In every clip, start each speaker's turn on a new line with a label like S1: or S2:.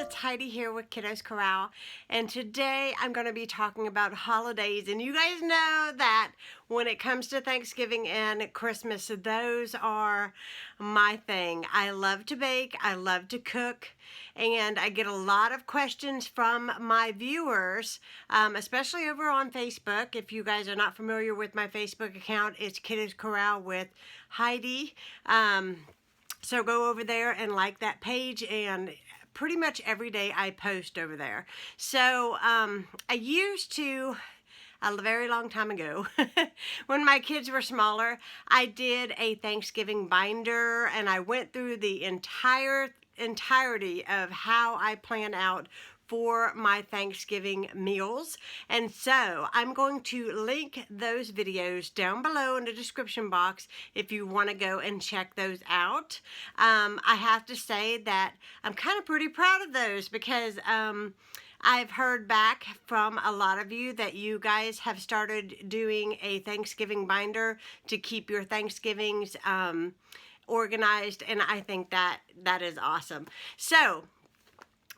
S1: it's Heidi here with Kiddos Corral, and today I'm going to be talking about holidays. And you guys know that when it comes to Thanksgiving and Christmas, those are my thing. I love to bake, I love to cook, and I get a lot of questions from my viewers, especially over on Facebook. If you guys are not familiar with my Facebook account, it's Kiddos Corral with Heidi. So go over there and like that page, and pretty much every day I post over there. So I used to, a very long time ago, when my kids were smaller, I did a Thanksgiving binder, and I went through the entirety of how I plan out for my Thanksgiving meals. And so I'm going to link those videos down below in the description box if you want to go and check those out. I have to say that I'm kind of pretty proud of those because I've heard back from a lot of you that you guys have started doing a Thanksgiving binder to keep your Thanksgivings organized, and I think that is awesome. So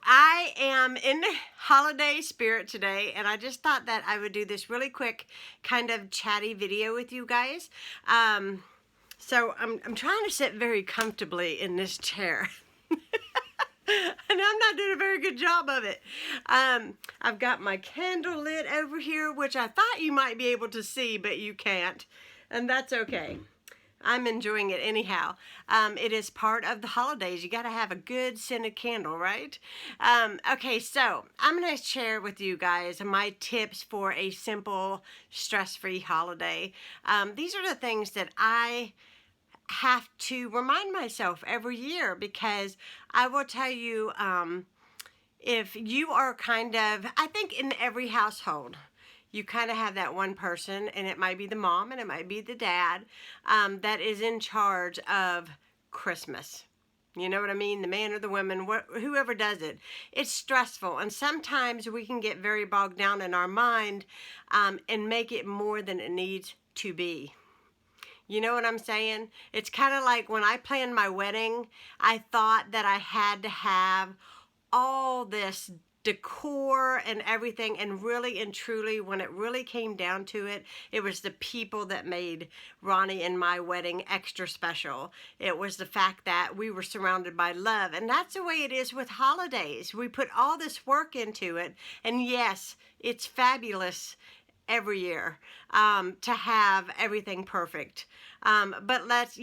S1: I am in the holiday spirit today, and I just thought that I would do this really quick kind of chatty video with you guys. So I'm trying to sit very comfortably in this chair. And I'm not doing a very good job of it. I've got my candle lit over here, which I thought you might be able to see, but you can't. And that's okay. I'm enjoying it anyhow. It is part of the holidays. You got to have a good scented candle, right? Okay, so I'm going to share with you guys my tips for a simple, stress-free holiday. These are the things that I have to remind myself every year, because I will tell you, if you are kind of, I think in every household, you kind of have that one person, and it might be the mom and it might be the dad, that is in charge of Christmas. You know what I mean? The man or the woman, whoever does it. It's stressful, and sometimes we can get very bogged down in our mind and make it more than it needs to be. You know what I'm saying? It's kind of like when I planned my wedding, I thought that I had to have all this decor and everything, and really and truly, when it really came down to it, it was the people that made Ronnie and my wedding extra special. It was the fact that we were surrounded by love, and that's the way it is with holidays. We put all this work into it, and yes, it's fabulous every year to have everything perfect. But let's,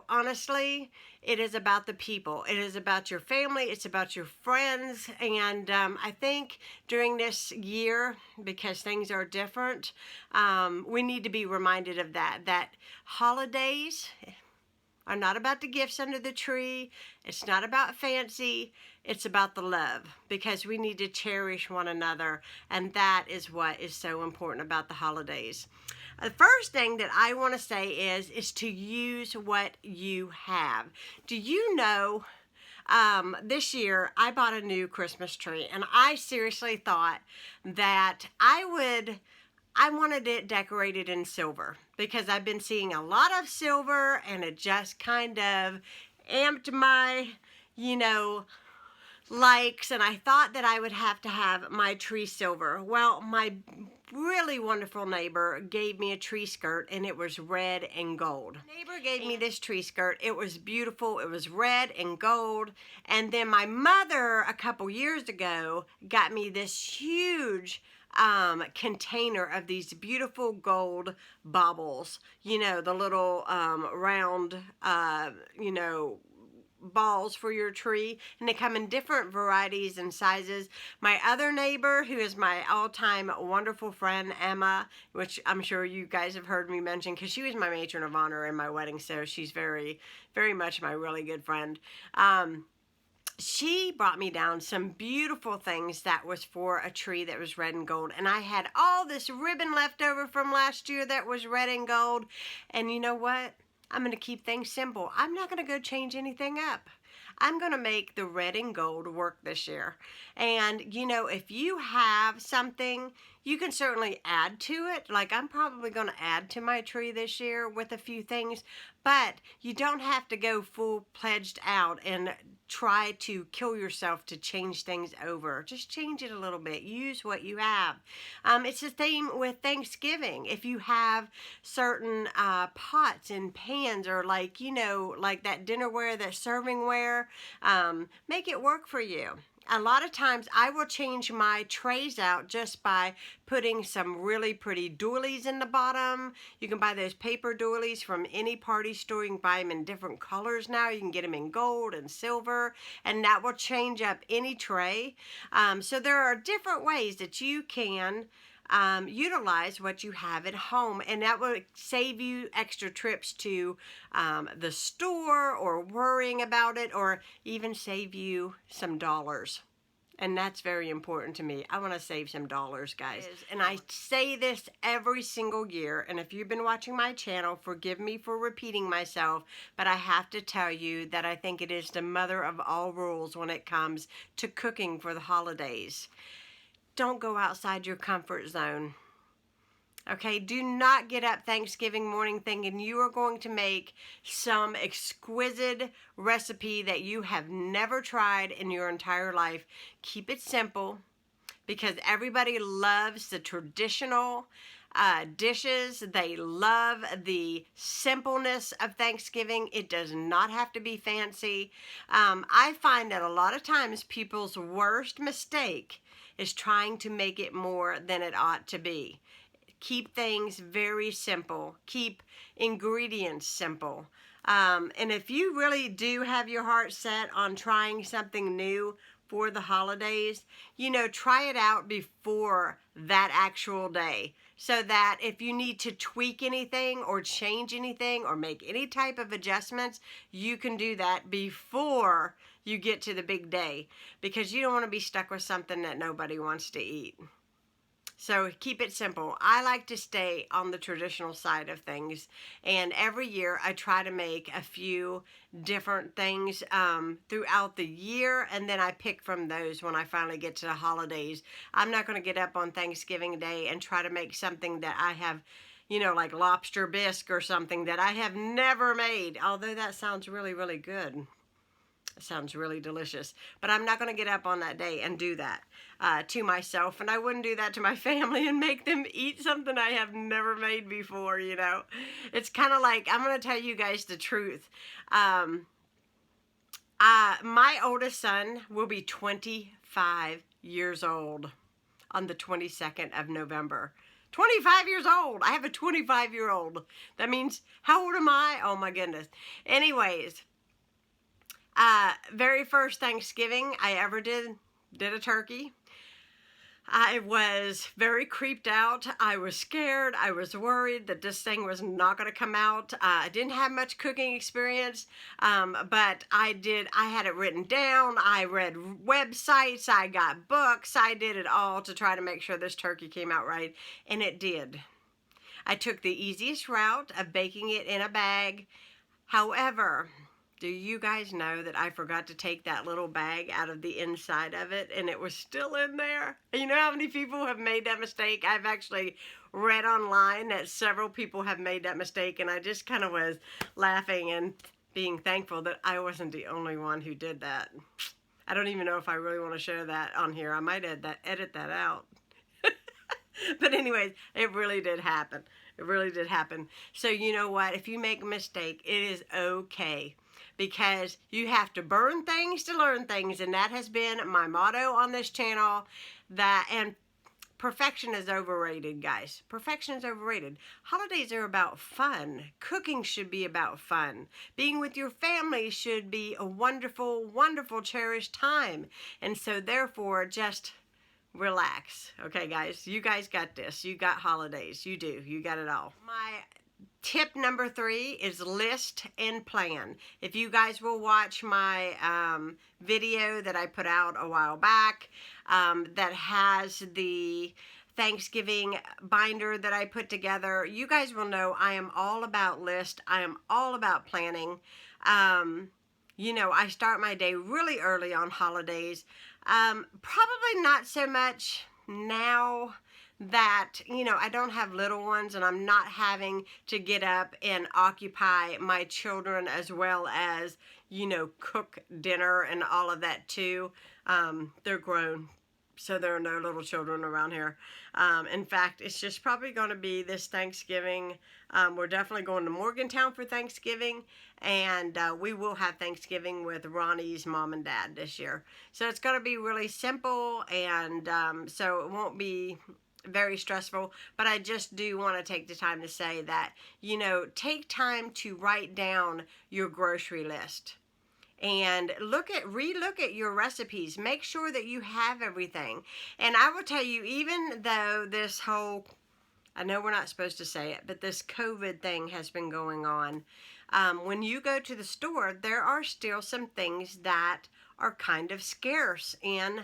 S1: honestly, it is about the people. It is about your family. It's about your friends. And I think during this year, because things are different, we need to be reminded of that holidays are not about the gifts under the tree. It's not about fancy. It's about the love, because we need to cherish one another, and that is what is so important about the holidays. The first thing that I want to say is to use what you have. Do you know, this year I bought a new Christmas tree, and I seriously thought that I wanted it decorated in silver, because I've been seeing a lot of silver, and it just kind of amped my, likes, and I thought that I would have to have my tree silver. Well, my really wonderful neighbor gave me a tree skirt, and it was red and gold. Neighbor gave me this tree skirt. It was beautiful. It was red and gold. And then my mother, a couple years ago, got me this huge container of these beautiful gold baubles. The little round, balls for your tree, and they come in different varieties and sizes. My other neighbor, who is my all-time wonderful friend, Emma, which I'm sure you guys have heard me mention, because she was my matron of honor in my wedding, so she's very, very much my really good friend. She brought me down some beautiful things that was for a tree that was red and gold, and I had all this ribbon left over from last year that was red and gold, and you know what? I'm going to keep things simple. I'm not going to go change anything up. I'm going to make the red and gold work this year. And, if you have something, you can certainly add to it. Like, I'm probably going to add to my tree this year with a few things. But you don't have to go full-pledged out and try to kill yourself to change things over. Just change it a little bit. Use what you have. It's the same with Thanksgiving. If you have certain pots and pans, or like, like that dinnerware, that servingware, make it work for you. A lot of times I will change my trays out just by putting some really pretty doilies in the bottom. You can buy those paper doilies from any party store. You can buy them in different colors now. You can get them in gold and silver, and that will change up any tray. So there are different ways that you can utilize what you have at home, and that will save you extra trips to the store or worrying about it, or even save you some dollars. And that's very important to me. I want to save some dollars, guys. And I say this every single year, and if you've been watching my channel, forgive me for repeating myself, but I have to tell you that I think it is the mother of all rules when it comes to cooking for the holidays. Don't go outside your comfort zone. Okay, do not get up Thanksgiving morning thinking you are going to make some exquisite recipe that you have never tried in your entire life. Keep it simple, because everybody loves the traditional dishes. They love the simpleness of Thanksgiving. It does not have to be fancy. I find that a lot of times people's worst mistake is trying to make it more than it ought to be. Keep things very simple. Keep ingredients simple. And if you really do have your heart set on trying something new for the holidays, try it out before that actual day, so that if you need to tweak anything or change anything or make any type of adjustments, you can do that before you get to the big day, because you don't want to be stuck with something that nobody wants to eat. So keep it simple. I like to stay on the traditional side of things, and every year I try to make a few different things throughout the year, and then I pick from those when I finally get to the holidays. I'm not going to get up on Thanksgiving Day and try to make something that I have, like lobster bisque or something that I have never made, although that sounds really, really good. It sounds really delicious, but I'm not going to get up on that day and do that to myself, and I wouldn't do that to my family and make them eat something I have never made before. It's kind of like, I'm going to tell you guys the truth. My oldest son will be 25 years old on the 22nd of November. 25 years old. I have a 25-year-old. That means, how old am I? Oh my goodness. Anyways, very first Thanksgiving I ever did a turkey. I was very creeped out. I was scared. I was worried that this thing was not going to come out. I didn't have much cooking experience, but I had it written down. I read websites. I got books. I did it all to try to make sure this turkey came out right, and it did. I took the easiest route of baking it in a bag. However, do you guys know that I forgot to take that little bag out of the inside of it, and it was still in there? You know how many people have made that mistake? I've actually read online that several people have made that mistake, and I just kind of was laughing and being thankful that I wasn't the only one who did that. I don't even know if I really want to share that on here. I might edit that out. But anyways, it really did happen. It really did happen. So you know what? If you make a mistake, it is okay, because you have to burn things to learn things, and that has been my motto on this channel. And perfection is overrated, guys. Perfection is overrated. Holidays are about fun. Cooking should be about fun. Being with your family should be a wonderful, wonderful, cherished time. And so therefore, just relax. Okay, guys? You guys got this. You got holidays. You do. You got it all. My tip number 3 is list and plan. If you guys will watch my video that I put out a while back that has the Thanksgiving binder that I put together, you guys will know I am all about list. I am all about planning. I start my day really early on holidays. Probably not so much now that, I don't have little ones and I'm not having to get up and occupy my children as well as, cook dinner and all of that too. They're grown, so there are no little children around here. In fact, it's just probably going to be this Thanksgiving. We're definitely going to Morgantown for Thanksgiving, and we will have Thanksgiving with Ronnie's mom and dad this year. So it's going to be really simple, and so it won't be very stressful, but I just do want to take the time to say that, take time to write down your grocery list and relook at your recipes. Make sure that you have everything. And I will tell you, even though this whole, I know we're not supposed to say it, but this COVID thing has been going on, when you go to the store, there are still some things that are kind of scarce in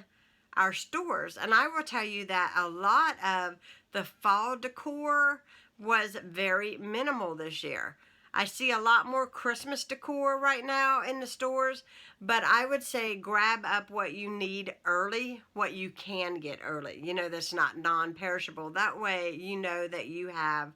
S1: our stores. And I will tell you that a lot of the fall decor was very minimal this year. I see a lot more Christmas decor right now in the stores, but I would say grab up what you need early, what you can get early, that's not non-perishable. That way, that you have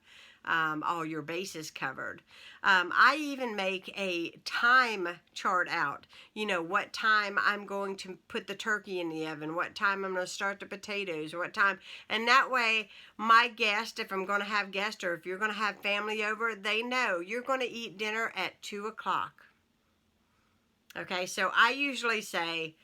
S1: all your bases covered. I even make a time chart out, what time I'm going to put the turkey in the oven, what time I'm going to start the potatoes, what time, and that way my guest, if I'm going to have guests or if you're going to have family over, they know you're going to eat dinner at 2 o'clock. Okay, so I usually say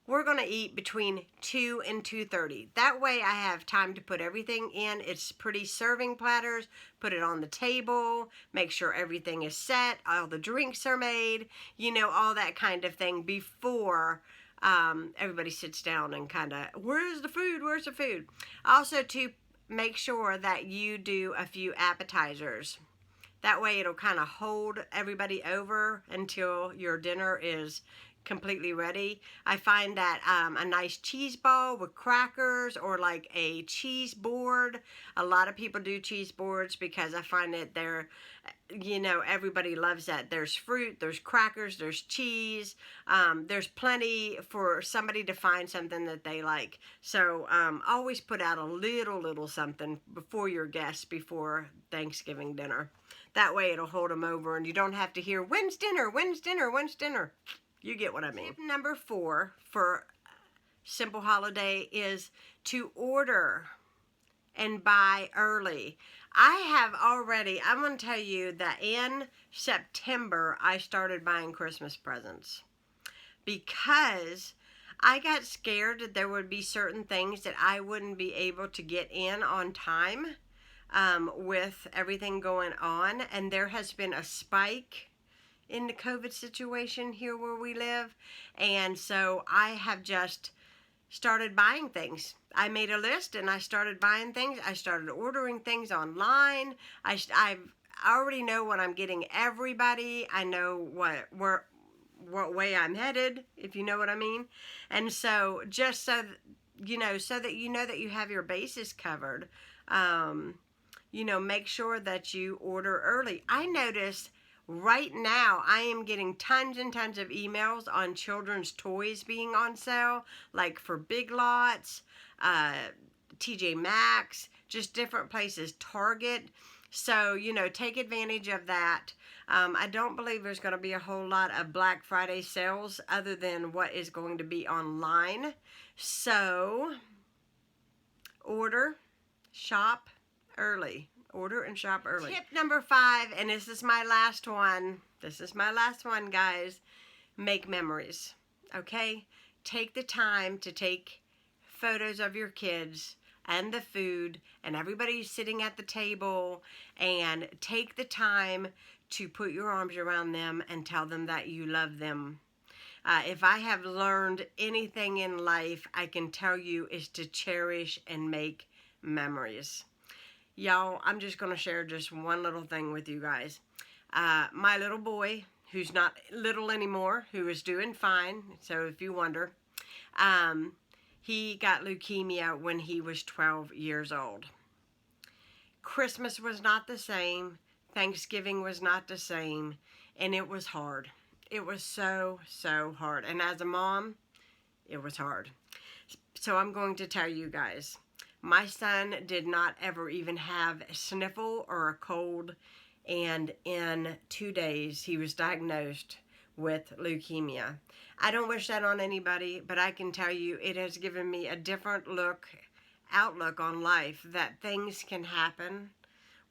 S1: we're going to eat between 2 and 2:30. That way I have time to put everything in. It's pretty serving platters. Put it on the table. Make sure everything is set. All the drinks are made. All that kind of thing before everybody sits down and kind of, where's the food? Where's the food? Also, to make sure that you do a few appetizers. That way it'll kind of hold everybody over until your dinner is completely ready. I find that a nice cheese ball with crackers or like a cheese board. A lot of people do cheese boards because I find that they're, everybody loves that. There's fruit, there's crackers, there's cheese. There's plenty for somebody to find something that they like. So always put out a little something before your guests before Thanksgiving dinner. That way it'll hold them over and you don't have to hear, when's dinner, when's dinner, when's dinner. You get what I mean. Tip number 4 for simple holiday is to order and buy early. I'm going to tell you that in September, I started buying Christmas presents because I got scared that there would be certain things that I wouldn't be able to get in on time with everything going on. And there has been a spike in the COVID situation here where we live, and so I have just started buying things. I made a list and I started buying things. I started ordering things online. I already know what I'm getting everybody. I know what way I'm headed, if you know what I mean. And so just so that that you have your bases covered, make sure that you order early. I noticed right now, I am getting tons and tons of emails on children's toys being on sale, like for Big Lots, TJ Maxx, just different places, Target. So, take advantage of that. I don't believe there's going to be a whole lot of Black Friday sales other than what is going to be online. So, order, shop early. Order and shop early. Tip number 5, and this is my last one. This is my last one, guys. Make memories, okay? Take the time to take photos of your kids and the food and everybody sitting at the table, and take the time to put your arms around them and tell them that you love them. If I have learned anything in life, I can tell you is to cherish and make memories. Y'all, I'm just going to share just one little thing with you guys. My little boy, who's not little anymore, who is doing fine, so if you wonder, he got leukemia when he was 12 years old. Christmas was not the same. Thanksgiving was not the same. And it was hard. It was so hard. And as a mom, it was hard. So I'm going to tell you guys. My son did not ever even have a sniffle or a cold, and in 2 days he was diagnosed with leukemia. I don't wish that on anybody, but I can tell you it has given me a different outlook on life, that things can happen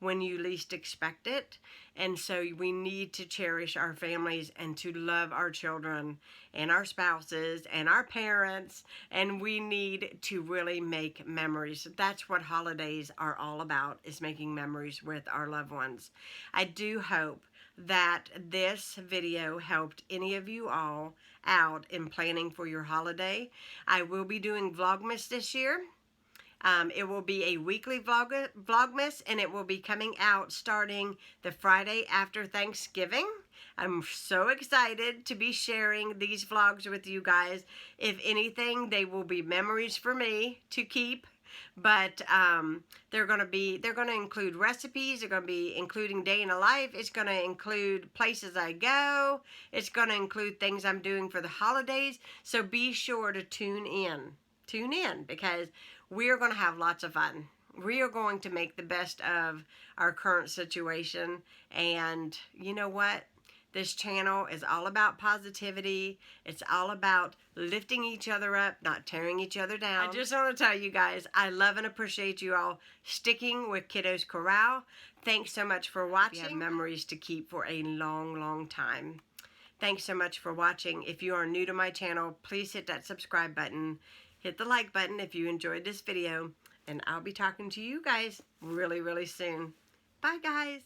S1: when you least expect it. And so we need to cherish our families and to love our children and our spouses and our parents, and we need to really make memories. That's what holidays are all about, is making memories with our loved ones. I do hope that this video helped any of you all out in planning for your holiday. I will be doing Vlogmas this year. It will be a weekly Vlogmas, and it will be coming out starting the Friday after Thanksgiving. I'm so excited to be sharing these vlogs with you guys. If anything, they will be memories for me to keep. But they're going to include recipes. They're going to be including day in a life. It's going to include places I go. It's going to include things I'm doing for the holidays. So be sure to tune in. Tune in, because we're going to have lots of fun. We are going to make the best of our current situation. And you know what? This channel is all about positivity. It's all about lifting each other up, not tearing each other down. I just want to tell you guys, I love and appreciate you all sticking with Kiddos Corral. Thanks so much for watching. You have memories to keep for a long, long time. Thanks so much for watching. If you are new to my channel, please hit that subscribe button. Hit the like button if you enjoyed this video. And I'll be talking to you guys really, really soon. Bye, guys.